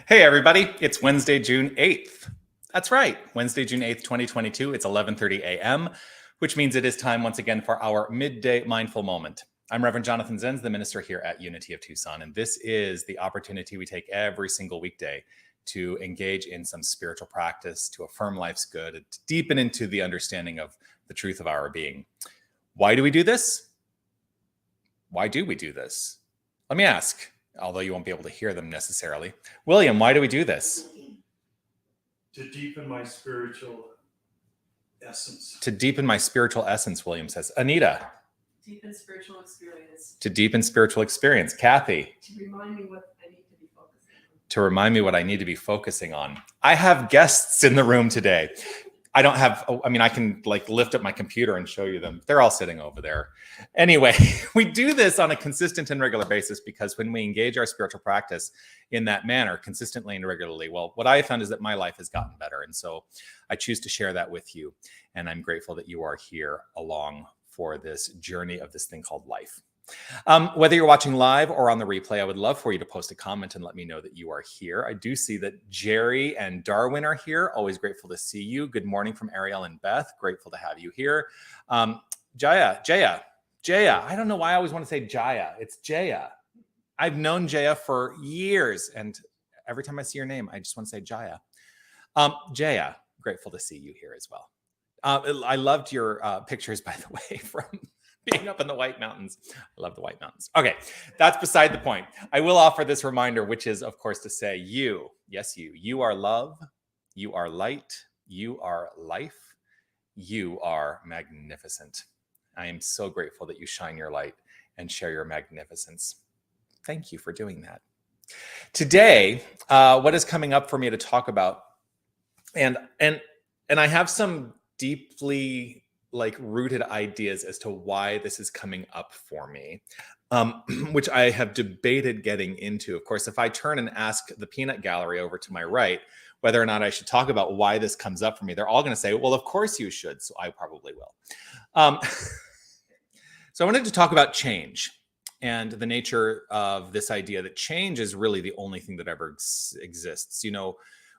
Hey, everybody. It's Wednesday, June 8th. That's right. Wednesday, June 8th, 2022. It's 11:30 a.m., which means it is time once again for our Midday Mindful Moment. I'm Reverend Jonathan Zenz, the minister here at Unity of Tucson, and this is the opportunity we take every single weekday to engage in some spiritual practice, to affirm life's good, and to deepen into the understanding of the truth of our being. Why do we do this? Why do we do this? Let me ask, although you won't be able to hear them necessarily. William, why do we do this? To deepen my spiritual essence. To deepen my spiritual essence, William says. Anita. Deepen spiritual experience. To deepen spiritual experience. Kathy. To remind me what I need to be focusing on. To remind me what I need to be focusing on. I have guests in the room today. I can lift up my computer and show you them. They're all sitting over there. Anyway, we do this on a consistent and regular basis because when we engage our spiritual practice in that manner, consistently and regularly, well, what I have found is that my life has gotten better. And so I choose to share that with you. And I'm grateful that you are here along for this journey of this thing called life. Whether you're watching live or on the replay, I would love for you to post a comment and let me know that you are here. I do see that Jerry and Darwin are here. Always grateful to see you. Good morning from Ariel and Beth. Grateful to have you here. Jaya. I don't know why I always want to say Jaya. It's Jaya. I've known Jaya for years, and every time I see your name, I just want to say Jaya. Jaya, grateful to see you here as well. I loved your pictures, by the way, from being up in the White Mountains. I love the White Mountains. Okay, that's beside the point. I will offer this reminder, which is, of course, to say you, yes, you are love, you are light, you are life, you are magnificent. I am so grateful that you shine your light and share your magnificence. Thank you for doing that. Today, what is coming up for me to talk about, and I have some deeply rooted ideas as to why this is coming up for me, which I have debated getting into. Of course, if I turn and ask the peanut gallery over to my right whether or not I should talk about why this comes up for me, they're all going to say, well, of course you should. So I probably will. So I wanted to talk about change and the nature of this idea that change is really the only thing that ever exists. You know,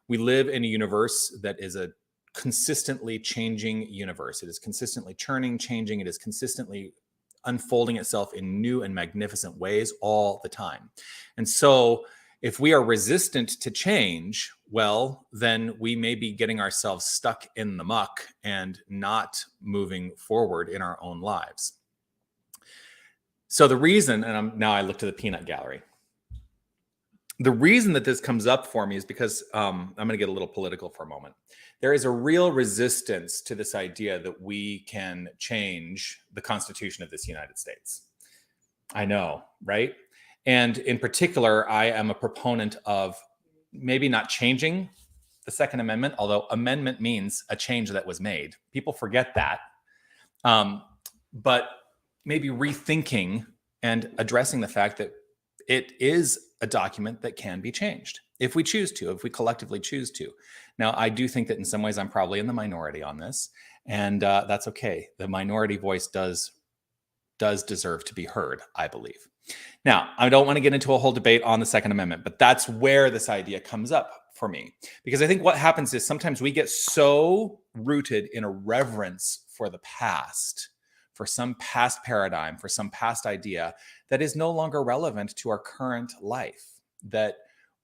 we live in a universe that is a consistently changing universe. It is consistently churning, changing. It is consistently unfolding itself in new and magnificent ways all the time. And so if we are resistant to change, well, then we may be getting ourselves stuck in the muck and not moving forward in our own lives. So the reason, and now I look to the peanut gallery. The reason that this comes up for me is because I'm going to get a little political for a moment. There is a real resistance to this idea that we can change the Constitution of this United States. I know, right? And in particular, I am a proponent of maybe not changing the Second Amendment, although amendment means a change that was made. People forget that. But maybe rethinking and addressing the fact that it is a document that can be changed if we choose to, if we collectively choose to. Now, I do think that in some ways I'm probably in the minority on this, and that's okay. The minority voice does deserve to be heard, I believe. Now, I don't want to get into a whole debate on the Second Amendment, but that's where this idea comes up for me. Because I think what happens is sometimes we get so rooted in a reverence for the past, for some past paradigm, for some past idea that is no longer relevant to our current life, that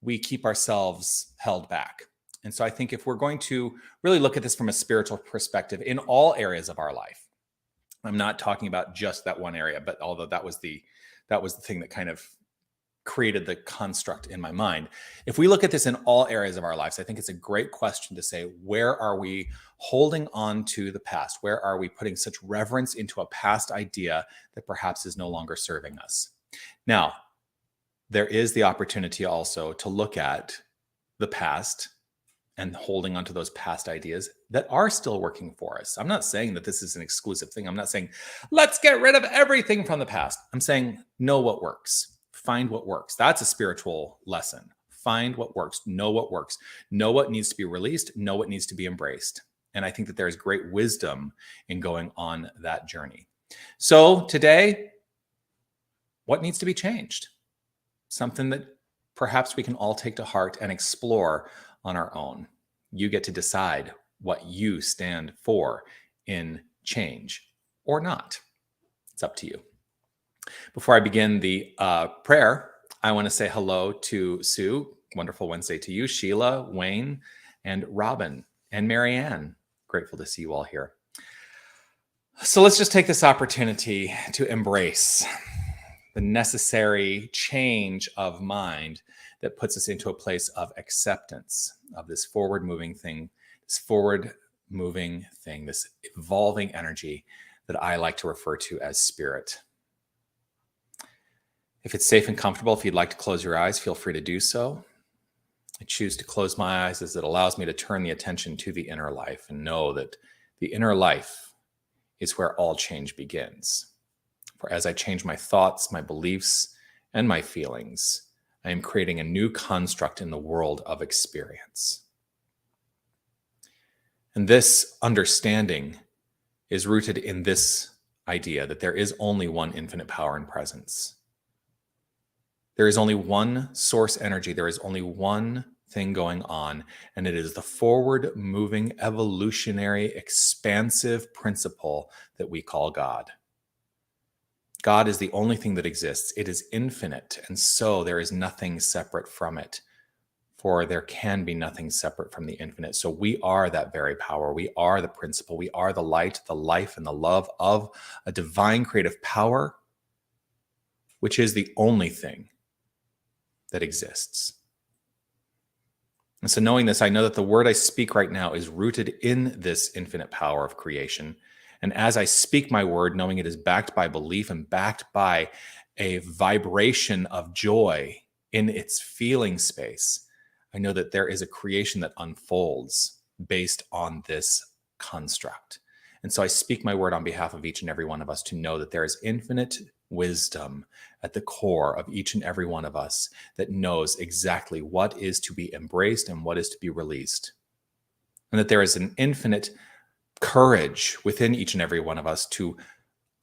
we keep ourselves held back. And so I think if we're going to really look at this from a spiritual perspective in all areas of our life, I'm not talking about just that one area, but although that was the thing that kind of created the construct in my mind. If we look at this in all areas of our lives, I think it's a great question to say, where are we holding on to the past? Where are we putting such reverence into a past idea that perhaps is no longer serving us? Now, there is the opportunity also to look at the past and holding onto those past ideas that are still working for us. I'm not saying that this is an exclusive thing. I'm not saying, let's get rid of everything from the past. I'm saying, know what works. Find what works. That's a spiritual lesson. Find what works. Know what works. Know what needs to be released. Know what needs to be embraced. And I think that there's great wisdom in going on that journey. So today, what needs to be changed? Something that perhaps we can all take to heart and explore on our own. You get to decide what you stand for in change or not. It's up to you. Before I begin the prayer, I want to say hello to Sue. Wonderful Wednesday to you, Sheila, Wayne, and Robin, and Marianne. Grateful to see you all here. So let's just take this opportunity to embrace the necessary change of mind that puts us into a place of acceptance of this forward-moving thing, this evolving energy that I like to refer to as spirit. If it's safe and comfortable, if you'd like to close your eyes, feel free to do so. I choose to close my eyes as it allows me to turn the attention to the inner life and know that the inner life is where all change begins. For as I change my thoughts, my beliefs, and my feelings, I am creating a new construct in the world of experience. And this understanding is rooted in this idea that there is only one infinite power and presence. There is only one source energy. There is only one thing going on, and it is the forward-moving, evolutionary, expansive principle that we call God. God is the only thing that exists. It is infinite, and so there is nothing separate from it, for there can be nothing separate from the infinite. So we are that very power. We are the principle. We are the light, the life, and the love of a divine creative power, which is the only thing that exists. And so knowing this, I know that the word I speak right now is rooted in this infinite power of creation. And as I speak my word, knowing it is backed by belief and backed by a vibration of joy in its feeling space, I know that there is a creation that unfolds based on this construct. And so I speak my word on behalf of each and every one of us to know that there is infinite wisdom at the core of each and every one of us that knows exactly what is to be embraced and what is to be released. And that there is an infinite courage within each and every one of us to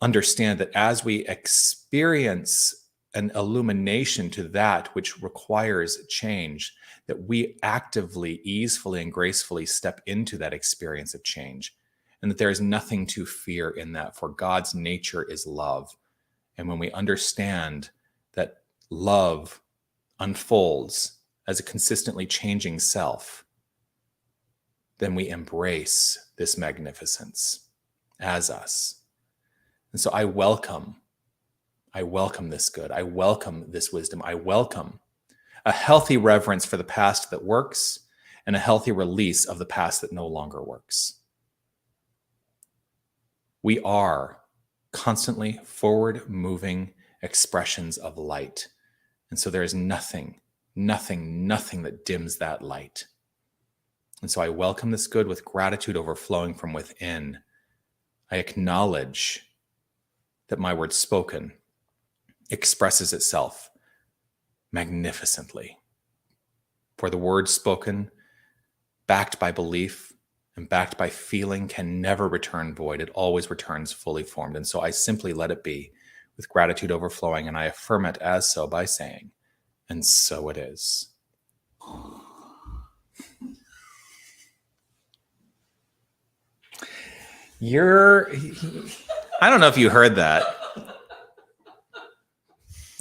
understand that as we experience an illumination to that which requires change, that we actively, easefully, and gracefully step into that experience of change. And that there is nothing to fear in that, for God's nature is love. And when we understand that love unfolds as a consistently changing self, then we embrace this magnificence as us. And so I welcome this good. I welcome this wisdom. I welcome a healthy reverence for the past that works and a healthy release of the past that no longer works. We are constantly forward-moving expressions of light. And so there is nothing that dims that light. And so I welcome this good with gratitude overflowing from within. I acknowledge that my word spoken expresses itself magnificently. For the word spoken, backed by belief, and backed by feeling, can never return void. It always returns fully formed. And so I simply let it be with gratitude overflowing, and I affirm it as so by saying, and so it is. I don't know if you heard that.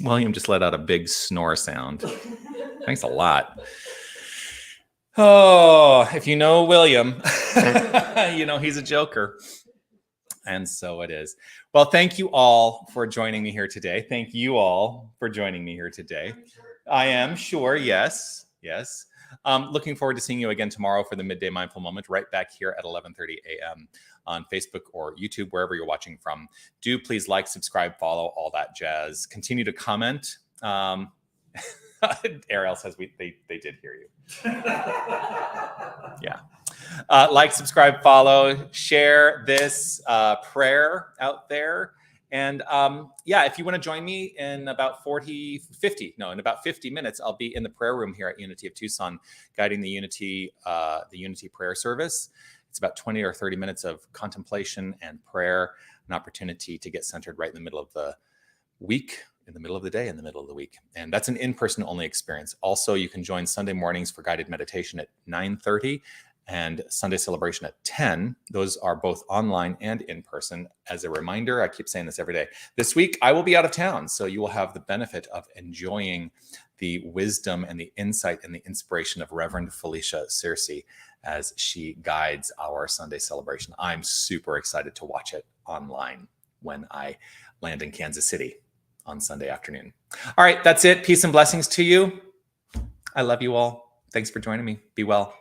William just let out a big snore sound. Thanks a lot. Oh, if you know William, you know he's a joker. And so it is. Well, thank you all for joining me here today. Thank you all for joining me here today. I am sure, yes. Looking forward to seeing you again tomorrow for the Midday Mindful Moment, right back here at 11:30 a.m. on Facebook or YouTube, wherever you're watching from. Do please like, subscribe, follow, all that jazz. Continue to comment. Ariel says they did hear you. Yeah. Like, subscribe, follow, share this prayer out there. And if you want to join me in about 50 minutes, I'll be in the prayer room here at Unity of Tucson, guiding the Unity prayer service. It's about 20 or 30 minutes of contemplation and prayer, an opportunity to get centered right in the middle of the week, in the middle of the day, in the middle of the week. And that's an in-person only experience. Also, you can join Sunday mornings for guided meditation at 9:30 and Sunday celebration at 10. Those are both online and in person. As a reminder, I keep saying this every day. This week, I will be out of town, so you will have the benefit of enjoying the wisdom and the insight and the inspiration of Reverend Felicia Searcy as she guides our Sunday celebration. I'm super excited to watch it online when I land in Kansas City on Sunday afternoon. All right, that's it. Peace and blessings to you. I love you all. Thanks for joining me. Be well.